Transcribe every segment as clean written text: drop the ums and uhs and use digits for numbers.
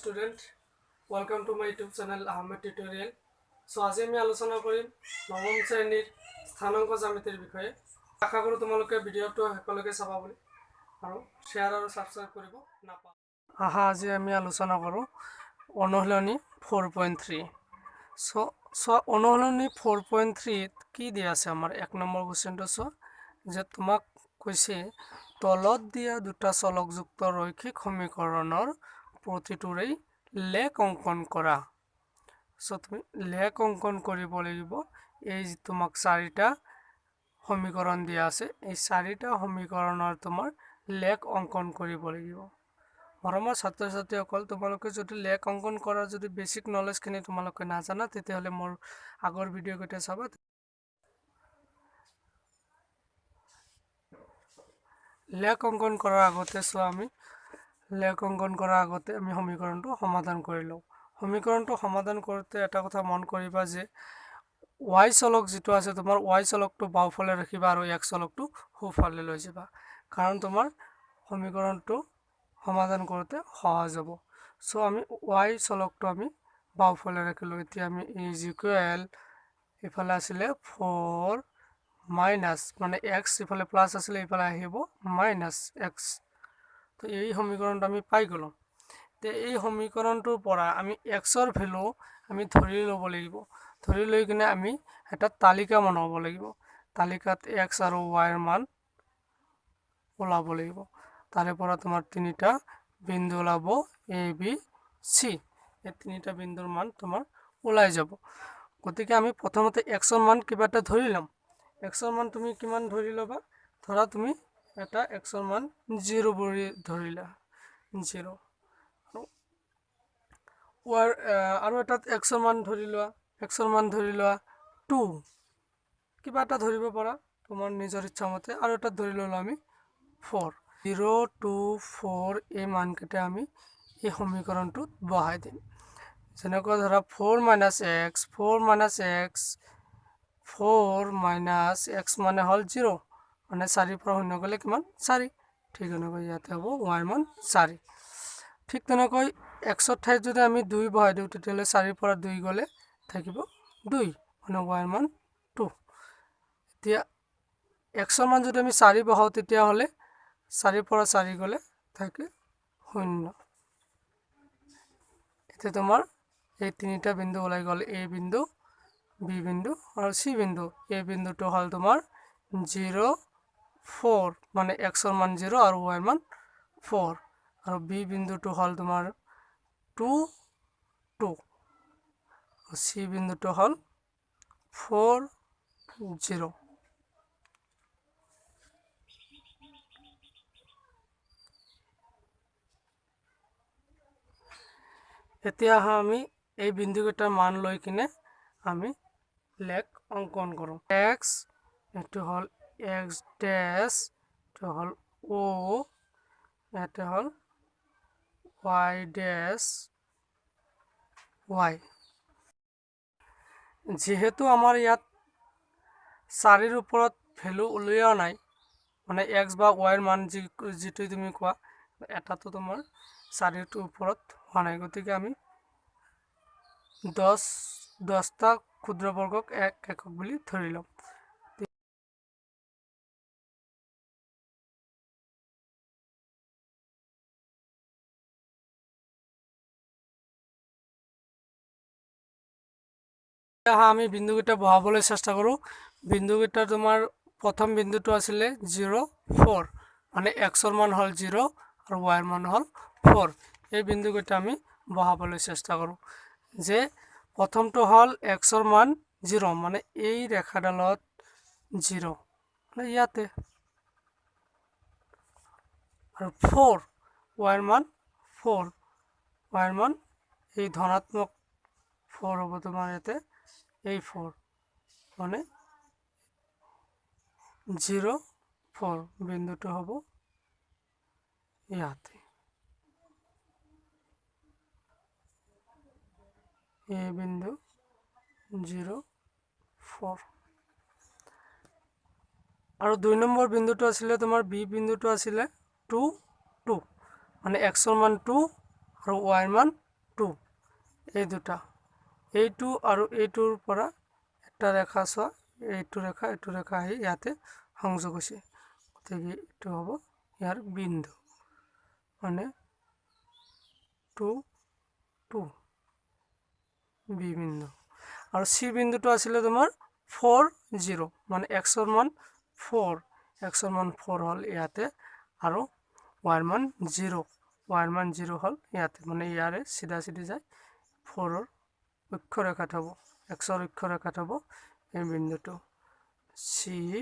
student, welcome to my YouTube channel Ahmed Tutorial. So আজি আমি আলোচনা কৰিম নৱম শ্ৰেণীৰ স্থানাংক জ্যামিতিৰ বিষয়ে। আশা কৰোঁ তোমালোকে ভিডিঅ'টো সকলোকে চাবা বুলি আৰু শেয়াৰ আৰু সাবস্ক্ৰাইব কৰিব নাপাহৰিবা। আজি আমি আলোচনা কৰোঁ অনুশীলনী 4.3। So অনুশীলনী 4.3 কি দিয়া আছে আমাৰ 1 নম্বৰ কোৱেশ্চনটো যে তোমাক কৈছে তলত দিয়া দুটা চলকযুক্ত ৰৈখিক সমীকৰণৰ প্ৰতিটোৰেই লেখ অঙ্কন কৰা। সো তুমি লেখ অঙ্কন কৰিব লাগিব। এই তোমাক চাৰিটা সমীকৰণ দিয়া আছে, এই চাৰিটা সমীকৰণৰ তোমাৰ লেখ অঙ্কন কৰিব লাগিব। মৰমৰ ছাত্ৰ ছাত্ৰীসকল, তোমালোকে যদি লেখ অঙ্কন কৰাৰ যদি বেসিক নলেজখিনি তোমালোকে নাজানা তেতিয়াহ'লে মোৰ আগৰ ভিডিঅ' কেইটা চাবা। লেখ অঙ্কন কৰাৰ আগতে লেখ অঙ্কন কৰাৰ আগতে আমি সমীকৰণটো সমাধান কৰি লওঁ। সমীকৰণটো সমাধান কৰোঁতে এটা কথা মন কৰিবা যে y চলক যেটো আছে তোমাৰ y চলকটো বাওঁফালে ৰাখিবা আৰু x চলকটো সোঁফালে লৈ যাবা, কাৰণ তোমাৰ সমীকৰণটো সমাধান কৰোঁতে সহজ হ'ব। সো আমি y চলকটো আমি বাওঁফালে ৰাখিলো। এতিয়া আমি ইজ ইকুৱেল ইফালে আছিলে 4 মাইনাস মানে x ইফালে প্লাস আছিলে ইফালে আহিব মাইনাস x। তো এই সমীকৰণটো আমি পাই গলো। তে এই সমীকৰণটোৰ পৰা আমি x ৰ ভ্যালু আমি ধৰি ল'ব লাগিব। ধৰি লৈ কিনে আমি এটা তালিকা বনাব লাগিব। তালিকাত x আৰু y ৰ মান ওলাব লাগিব। তাৰে পৰা তোমাৰ তিনিটা বিন্দু ওলাব a b c। এই তিনিটা বিন্দুৰ মান তোমাৰ ওলাই যাব। গতিকে আমি প্ৰথমতে x ৰ মান কিবা এটা ধৰি লম। x ৰ মান তুমি কিমান ধৰি লবা? ধৰা তুমি এটা x ৰ মান 0 বুলি ধৰিলা, 0 আৰু এটা x ৰ মান ধৰি লোৱা, x ৰ মান ধৰি লোৱা 2, কিবা এটা ধৰিব পাৰা তোমাৰ নিজৰ ইচ্ছা মতে। আৰু এটা ধৰি ললো আমি 4, 0 2 4 এই মানকেইটা আমি এই সমীকৰণটোত বহাই দিম। যেনেকৈ ধৰা 4 - x 4 - x 4 - x মানে হল 0, মানে 4 পৰা শূন্য গলে কিমান 4। ঠিক এনেকৈ ইয়াতে হ'ব y ৰ মান 4। ঠিক তেনেকৈ x ৰ ঠাইত যদি আমি 2 বহাই দিওঁ তেতিয়াহ'লে 4 পৰা 2 গলে থাকিব 2, মানে y ৰ মান 2। এতিয়া x ৰ মান যদি আমি 4 বহাও তেতিয়াহ'লে 4 পৰা 4 গলে থাকে 0। এতিয়া তোমাৰ এই তিনিটা বিন্দু ওলাই গ'ল, a বিন্দু b বিন্দু আৰু c বিন্দু। a বিন্দুটো হল তোমাৰ 0 4, মানে x ৰ মান 0 আৰু y ৰ মান 4, আৰু b বিন্দুটো হল তোমাৰ 2 2, আৰু c বিন্দুটো হল 4 0। এতিয়া আমি এই বিন্দুকেইটাৰ মান লৈ কিনে আমি লেখ অঙ্কন কৰোঁ। x এটো হল x ড্যাশ, এটো হল o, এটা হল y ড্যাশ y। যেহেতু আমাৰ ইয়াত 4 ৰ ওপৰত ভ্যালু উলিওৱা নাই, মানে x বা y ৰ মান যেটো তুমি কোৱা, এটাতো তোমাৰ 4 ৰ ওপৰত হোৱা নাই, গতিকে আমি 10টা ক্ষুদ্ৰবৰ্গক এক একক বুলি ধৰি লম। আমি বিন্দুকেইটা বহাবলৈ চেষ্টা কৰোঁ। বিন্দুকেইটা তোমাৰ প্ৰথম বিন্দুটো আছিলে 0 4, মানে x ৰ মান হল 0 আৰু y ৰ মান হল 4। এই বিন্দুকেইটা আমি বহাবলৈ চেষ্টা কৰোঁ। যে প্ৰথমটো হল x ৰ মান 0, মানে এই ৰেখাডালত 0, মানে ইয়াতে, আৰু 4 y ৰ মান 4, y ৰ মান এই ধনাত্মক 4 হ'ব তোমাৰ ইয়াতে, এই 4 মানে 0 4 বিন্দুটো হ'ব ইয়াতে, a বিন্দু 0 4। আৰু 2 নম্বৰ বিন্দুটো আছিলে তোমাৰ b বিন্দুটো আছিলে 2 2, মানে x ৰ মান 2 আৰু y ৰ মান এই দুটা, এইটো আৰু এইটোৰ পৰা এটা ৰেখা চোৱা, এইটো ৰেখা আহি ইয়াতে সংযোগ হৈছে, গতিকে এইটো হ'ব ইয়াৰ বিন্দু, মানে 2 2 বি বিন্দু। আৰু চি বিন্দুটো আছিলে তোমাৰ 4 0, মানে এক্সৰ মান 4 হ'ল ইয়াতে, আৰু ৱাইৰ মান 0 হ'ল ইয়াতে, মানে ইয়াৰে চিধা চিধি যায় 4ৰ অক্ষৰেখাত হ'ব, এক্সৰ অক্ষৰেখাত হ'ব এই বিন্দুটো C4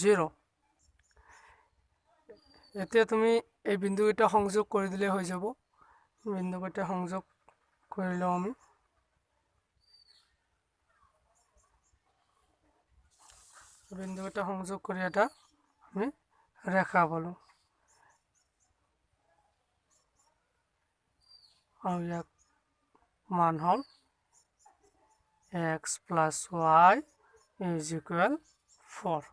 0। এতিয়া তুমি এই বিন্দুকেইটা সংযোগ কৰি দিলে হৈ যাব, বিন্দুকেইটা সংযোগ কৰি লওঁ আমি। বিন্দুকেইটা সংযোগ কৰি এটা আমি ৰেখা পালো, আৰু ইয়াক মান হ'ল x + y = 4,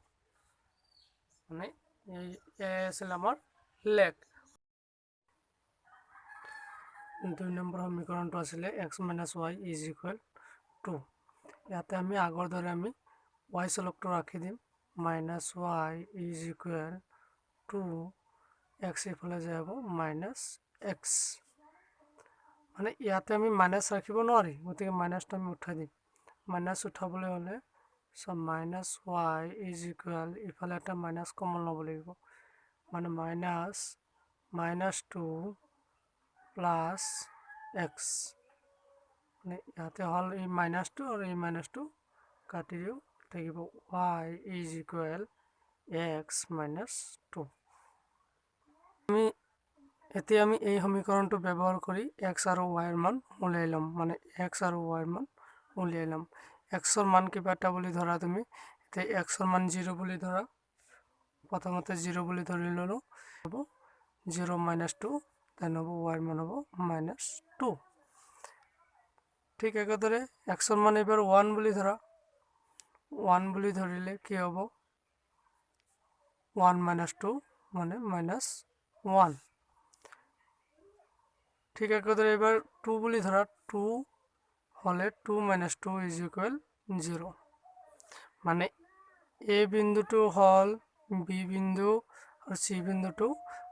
মানে এই আছিল আমাৰ লেগ। 2 নম্বৰ সমীকৰণটো আছিলে x - y = 2। ইয়াতে আমি আগৰ দৰে আমি y চলকটো ৰাখি দিম, -y = 2, x ইফালে যাব -x, মানে ইয়াতে আমি মাইনাছ ৰাখিব নোৱাৰি, গতিকে মাইনাছটো আমি উঠাই দিম। মাইনাছ উঠাবলৈ হ'লে সব -y = ইফালে এটা মাইনাছ কমন ল'ব লাগিব, মানে -2 + x, মানে ইয়াতে হ'ল এই মাইনাছটো আৰু এই মাইনাছটো কাটি দিও, থাকিব y = x - 2। এতিয়া আমি এই সমীকৰণটো ব্যৱহাৰ কৰি x আৰু y ৰ মান উলিয়াই ল'ম, মানে x আৰু y ৰ মান উলিয়াই ল'ম। x ৰ মান কিবা এটা বুলি ধৰা তুমি, এতিয়া x ৰ মান 0 বুলি ধৰা, প্ৰথমতে 0 বুলি ধৰি ল'লো, হ'ব 0 - 2, দেন হ'ব y ৰ মান হ'ব -2। ঠিক একেদৰে x ৰ মান এবাৰ 1 বুলি ধৰা, 1 বুলি ধৰিলে কি হ'ব, 1 - 2 মানে -1। ঠিক একেদৰে এবাৰ 2 বুলি ধৰা, 2 হলে 2 - 2 = 0, মানে a বিন্দুটো হল b বিন্দু আৰু c বিন্দুটো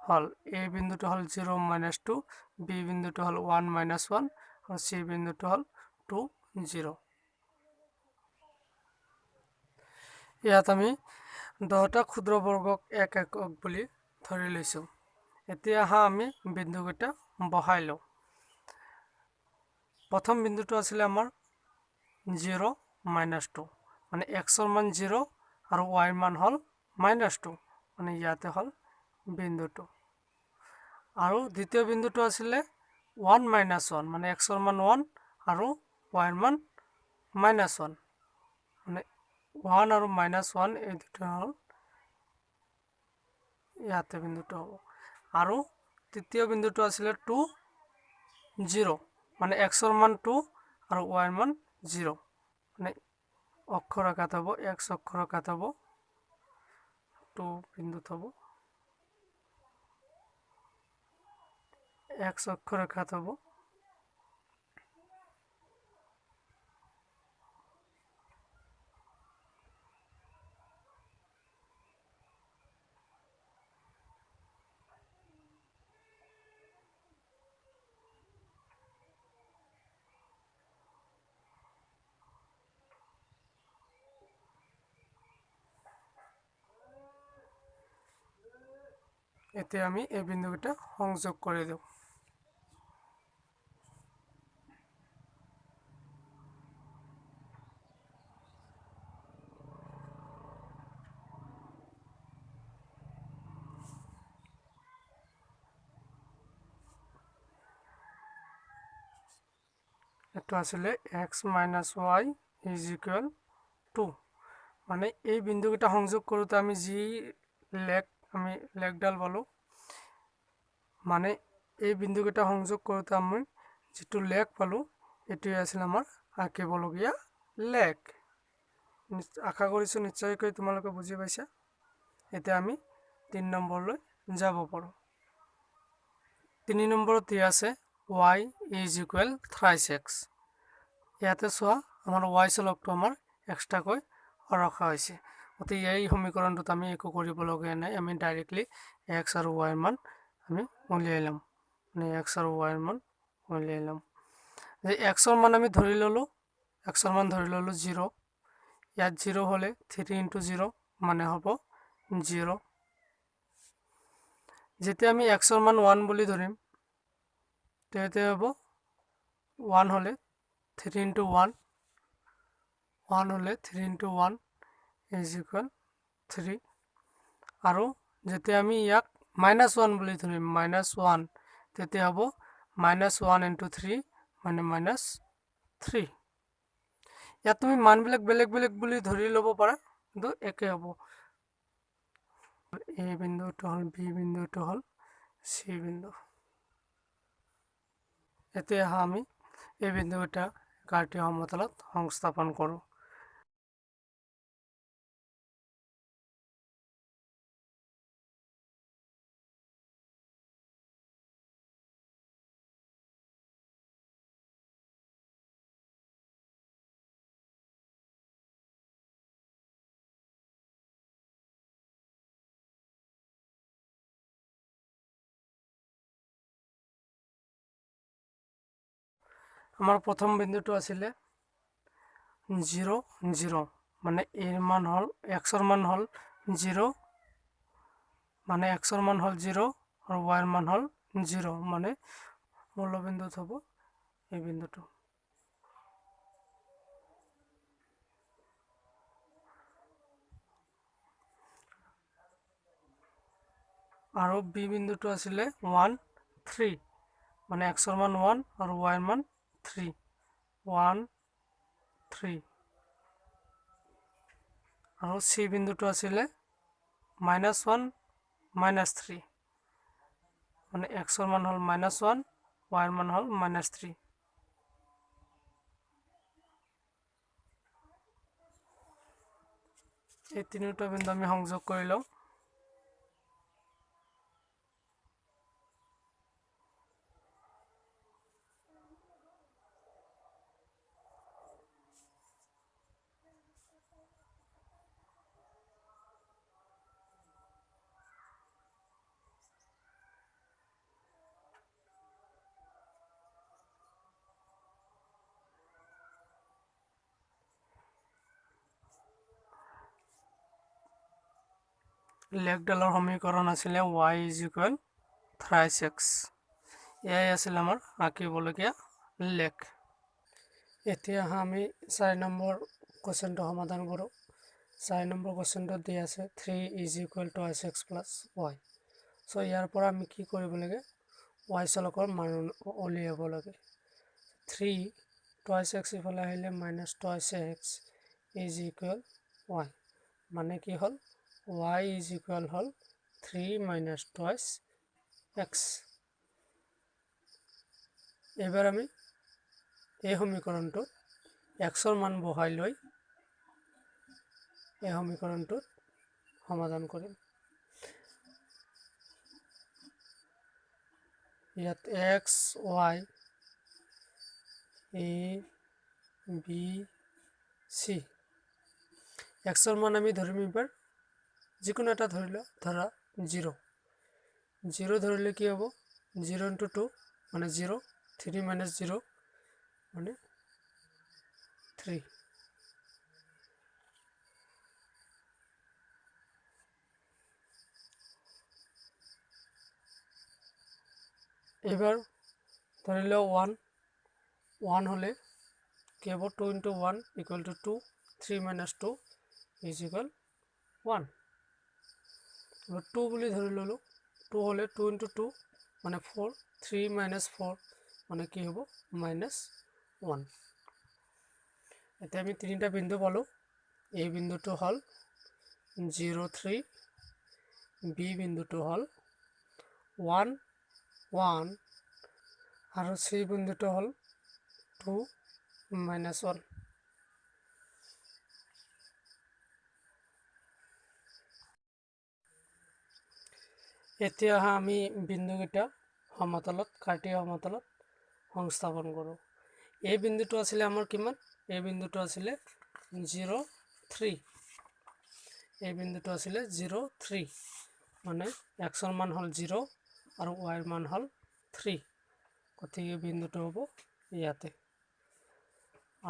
হল, a বিন্দুটো হল 0 - 2, b বিন্দুটো হল 1 - 1, আৰু c বিন্দুটো হল 2 0। ইয়াত আমি 10টা ক্ষুদ্ৰ বৰ্গক এক একক বুলি ধৰি লৈছো। এতিয়া আমি বিন্দুকেইটা বহাই লওঁ। প্ৰথম বিন্দুটো আছিলে আমাৰ 0 - 2, মানে x ৰ মান 0 আৰু y ৰ মান হ'ল -2, মানে ইয়াতে হ'ল বিন্দুটো। আৰু দ্বিতীয় বিন্দুটো আছিলে 1 - 1, মানে x ৰ মান 1 আৰু y ৰ মান -1, মানে 1 আৰু -1 এই দুটা হ'ল ইয়াতে বিন্দুটো হ'ব। আৰু তৃতীয় বিন্দুটো আছিলে 2 0, মানে x ৰ মান 2 আৰু y ৰ মান 0, মানে অক্ষৰেখাত হ'ব, x অক্ষৰেখাত হ'ব, 2 বিন্দুত হ'ব, x অক্ষৰেখাত হ'ব। এতিয়া আমি এই বিন্দুকেইটা সংযোগ কৰি দিওঁ। এটো আসলে x - y = 2, মানে এই বিন্দুকেইটা সংযোগ কৰোঁতে আমি যি লেগডাল পালো, মানে এই বিন্দুকেইটা সংযোগ কৰোঁতে আমি যেটো লেগ পালো, এটোই আছিল আমাৰ আঁকিবলগীয়া লেগ। আশা কৰিছো নিশ্চয়কৈ তোমালোকে বুজি পাইছা। এতিয়া আমি 3 নম্বৰলৈ যাব পাৰো। 3 নম্বৰত দিয়া আছে y is equal thrice x. ইয়াতে চোৱা আমাৰ y চলকটো আমাৰ এক্সট্ৰাকৈ ৰখা হৈছে, গতিকে এই সমীকৰণটোত আমি একো কৰিবলগীয়া নাই, আমি ডাইৰেক্টলি এক্স আৰু ৱাইৰ মান আমি উলিয়াই ল'ম, মানে এক্স আৰু ৱাইৰ মান উলিয়াই ল'ম। যে এক্সৰ মান আমি ধৰি ল'লোঁ, এক্সৰ মান ধৰি ল'লোঁ 0, ইয়াত 0 হ'লে 3 ইনটু 0 মানে হ'ব 0। যেতিয়া আমি এক্সৰ মান 1 বুলি ধৰিম তেতিয়া হ'ব 1 হ'লে 3 ইনটু 1, 1 হ'লে 3 ইনটু 1 ইজ ইকুৱেল 3, আৰু যেতিয়া আমি ইয়াক -1 বুলি ধৰিম -1 তেতিয়া হ'ব -1 ইনটু 3 মানে -3। ইয়াত তুমি মানবিলাক বেলেগ বেলেগ বুলি ধৰি ল'ব পাৰা, কিন্তু একে হ'ব। এ বিন্দুটো হ'ল বি বিন্দুটো হ'ল চি বিন্দু। এতিয়া আমি এই বিন্দুটা কাৰ্টীয় সমতলত সংস্থাপন কৰোঁ। আমাৰ প্ৰথম বিন্দুটো আছিলে 0 0, মানে এৰ মান হ'ল এক্সৰ মান হ'ল 0, মানে এক্সৰ মান হ'ল 0 আৰু ৱাইৰ মান হ'ল 0, মানে মূলবিন্দুত হ'ব এই বিন্দুটো। আৰু বি বিন্দুটো আছিলে 1 3, মানে এক্সৰ মান 1 আৰু ৱাইৰ মান 3, 1 3। আৰু চি বিন্দুটো আছিলে -1 -3, মানে এক্সৰ মান হ'ল -1, ৱাইৰ মান হ'ল -3। এই তিনিটা বিন্দু আমি সংযোগ কৰি লওঁ। লেগডালৰ সমীকৰণ আছিলে y is equal thrice x. এয়াই আছিল আমাৰ আঁকিবলগীয়া লেগ। এতিয়া আমি 4 নম্বৰ কুৱেশ্যনটো সমাধান কৰোঁ। 4 নম্বৰ কুৱেশ্যনটোত দি আছে 3 is equal to x plus y। চ' ইয়াৰ পৰা আমি কি কৰিব লাগে, y চলকৰ মান উলিয়াব লাগে। 3 টুৱাইছ এক্স ইফালে আহিলে -twice x is equal y, মানে কি হ'ল y ইজ ইকুৱেল হ'ল 3 - টুৱাইছ এক্স। এইবাৰ আমি এই সমীকৰণটোত এক্সৰ মান বহাই লৈ এই সমীকৰণটোত সমাধান কৰিম। ইয়াত x Y A B C, এক্সৰ মান আমি ধৰিম এইবাৰ যিকোনো এটা ধৰিলে, ধৰা 0 ধৰিলে কি হ'ব 0 ইনটু 2 মানে 0, 3 - 0 মানে 3। এবার ধরে লো 1 হলে কি হবে 2 into 1 equal to 2, 3 - 2 is equal 1। এবার 2 বলে ধরে ললো, 2 হলে 2 ইনটু 2 মানে 4, 3 - 4 মানে কি হবে -1। এতে আমি তিনটা বিন্দু পালো। এই বিন্দুটো হল 0 3, বি বিন্দুটো হল 1 1, আৰু চি বিন্দুটো হল 2 - 1। এতিয়া আমি বিন্দুকেইটা সমতলত কাৰ্টীয় সমতলত সংস্থাপন কৰোঁ। এই বিন্দুটো আছিলে আমাৰ কিমান? এই বিন্দুটো আছিলে 0 3। এই বিন্দুটো আছিলে 0 3, মানে এক্সৰ মান হ'ল 0 আৰু ৱাইৰ মান হ'ল 3, গতিকে বিন্দুটো হ'ব ইয়াতে।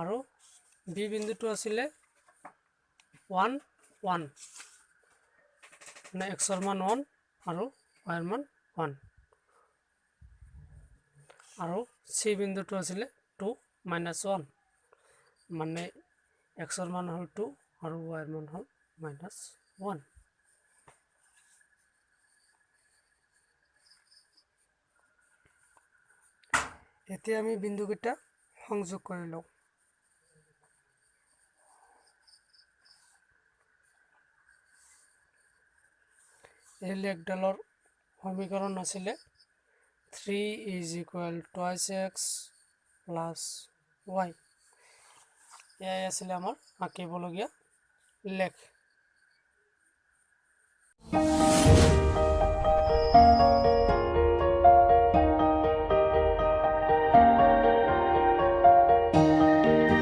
আৰু বি বিন্দুটো আছিলে 1 1, মানে এক্সৰ মান 1 আৰু ৱাইৰ মান 1। আৰু চি বিন্দুটো আছিলে 2 -1, মানে এক্সৰ মান হ'ল 2 আৰু ৱাইৰ মান হ'ল -1। এতিয়া আমি বিন্দুকেইটা সংযোগ কৰি লওঁ। এই লেখডালৰ সমীকৰণ আছিলে 3 = 2x + y। এয়াই আছিলে আমাৰ আঁকিবলগীয়া লেখ।